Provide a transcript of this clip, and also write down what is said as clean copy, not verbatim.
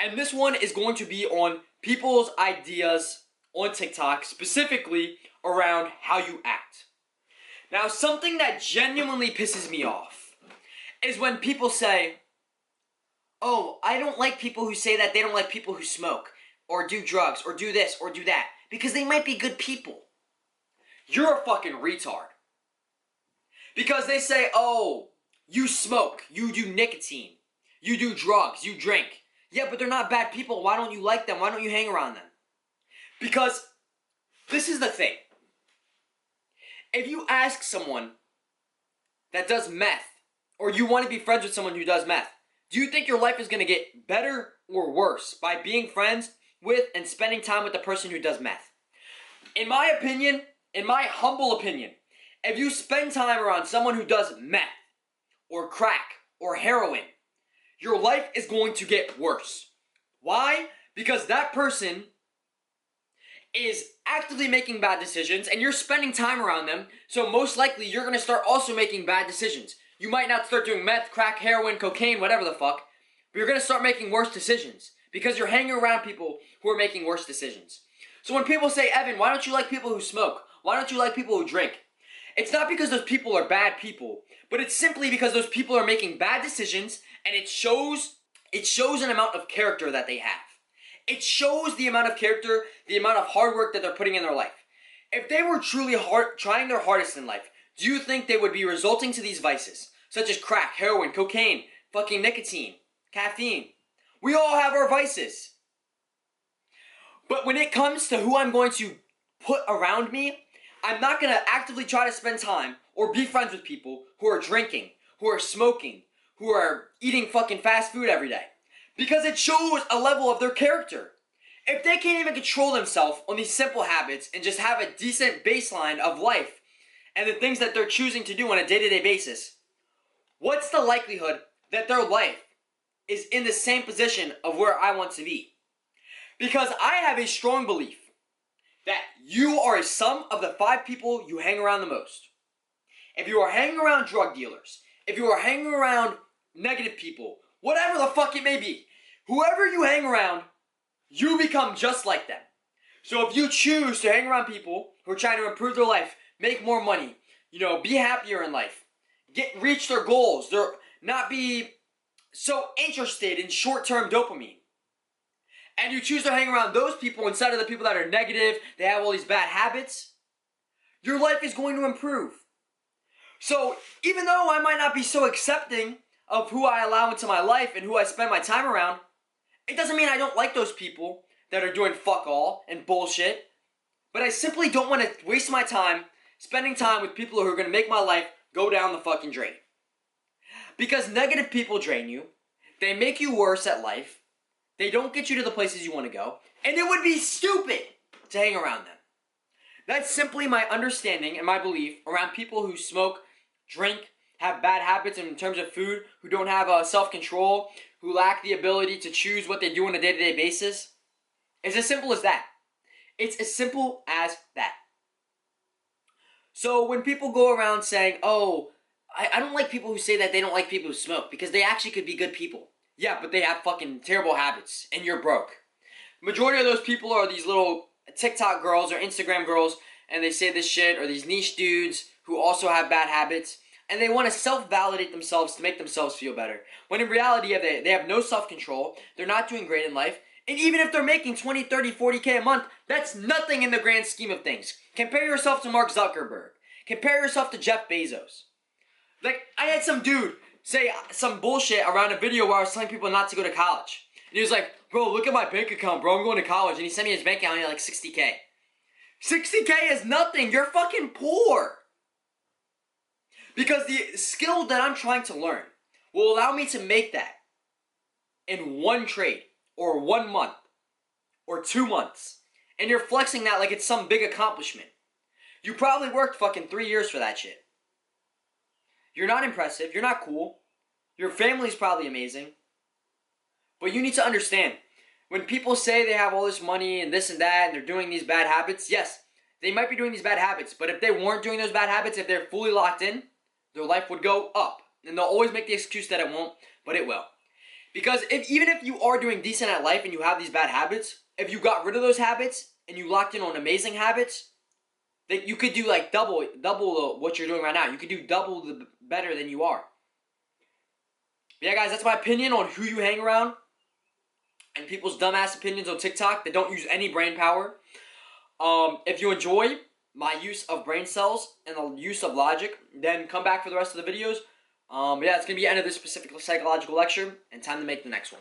And this one is going to be on people's ideas on TikTok, specifically around how you act. Now, something that genuinely pisses me off is when people say, oh, I don't like people who say that they don't like people who smoke, or do drugs, or do this, or do that, because they might be good people. You're a fucking retard. Because they say, oh, you smoke, you do nicotine, you do drugs, you drink. Yeah, but they're not bad people. Why don't you like them? Why don't you hang around them? Because this is the thing. If you ask someone that does meth, or you want to be friends with someone who does meth, do you think your life is going to get better or worse by being friends with and spending time with the person who does meth? In my opinion, in my humble opinion, if you spend time around someone who does meth, or crack, or heroin, your life is going to get worse. Why? Because that person is actively making bad decisions and you're spending time around them, so most likely you're going to start also making bad decisions. You might not start doing meth, crack, heroin, cocaine, whatever the fuck, but you're going to start making worse decisions because you're hanging around people who are making worse decisions. So when people say, Evan, why don't you like people who smoke? Why don't you like people who drink? It's not because those people are bad people, but it's simply because those people are making bad decisions, and it shows an amount of character that they have. It shows the amount of character, the amount of hard work that they're putting in their life. If they were truly trying their hardest in life, do you think they would be resulting to these vices, such as crack, heroin, cocaine, fucking nicotine, caffeine? We all have our vices. But when it comes to who I'm going to put around me, I'm not going to actively try to spend time or be friends with people who are drinking, who are smoking, who are eating fucking fast food every day. Because it shows a level of their character. If they can't even control themselves on these simple habits and just have a decent baseline of life and the things that they're choosing to do on a day-to-day basis, what's the likelihood that their life is in the same position of where I want to be? Because I have a strong belief that you are a sum of the 5 people you hang around the most. If you are hanging around drug dealers, if you are hanging around negative people, whatever the fuck it may be, whoever you hang around, you become just like them. So if you choose to hang around people who are trying to improve their life, make more money, be happier in life, reach their goals, not be so interested in short-term dopamine, and you choose to hang around those people instead of the people that are negative, they have all these bad habits, your life is going to improve. So even though I might not be so accepting of who I allow into my life and who I spend my time around, it doesn't mean I don't like those people that are doing fuck all and bullshit, but I simply don't want to waste my time spending time with people who are going to make my life go down the fucking drain. Because negative people drain you, they make you worse at life, they don't get you to the places you want to go, and it would be stupid to hang around them. That's simply my understanding and my belief around people who smoke, drink, have bad habits in terms of food, who don't have self-control, who lack the ability to choose what they do on a day-to-day basis. It's as simple as that. It's as simple as that. So when people go around saying, oh, I don't like people who say that they don't like people who smoke, because they actually could be good people. Yeah, but they have fucking terrible habits, and you're broke. Majority of those people are these little TikTok girls or Instagram girls, and they say this shit, or these niche dudes who also have bad habits, and they want to self-validate themselves to make themselves feel better. When in reality, they have no self-control, they're not doing great in life, and even if they're making 20, 30, 40K a month, that's nothing in the grand scheme of things. Compare yourself to Mark Zuckerberg. Compare yourself to Jeff Bezos. Like, I had some dude say some bullshit around a video where I was telling people not to go to college. And he was like, bro, look at my bank account, bro, I'm going to college. And he sent me his bank account and he had like 60K. 60K is nothing, you're fucking poor. Because the skill that I'm trying to learn will allow me to make that in one trade, or 1 month, or 2 months. And you're flexing that like it's some big accomplishment. You probably worked fucking 3 years for that shit. You're not impressive, you're not cool, your family's probably amazing, but you need to understand, when people say they have all this money and this and that and they're doing these bad habits, yes, they might be doing these bad habits, but if they weren't doing those bad habits, if they're fully locked in, their life would go up. And they'll always make the excuse that it won't, but it will. Because even if you are doing decent at life and you have these bad habits, if you got rid of those habits and you locked in on amazing habits, that you could do like double what you're doing right now. You could do double the better than you are. But yeah, guys, that's my opinion on who you hang around and people's dumbass opinions on TikTok that don't use any brain power. If you enjoy my use of brain cells and the use of logic, then come back for the rest of the videos. Yeah, it's going to be the end of this specific psychological lecture, and time to make the next one.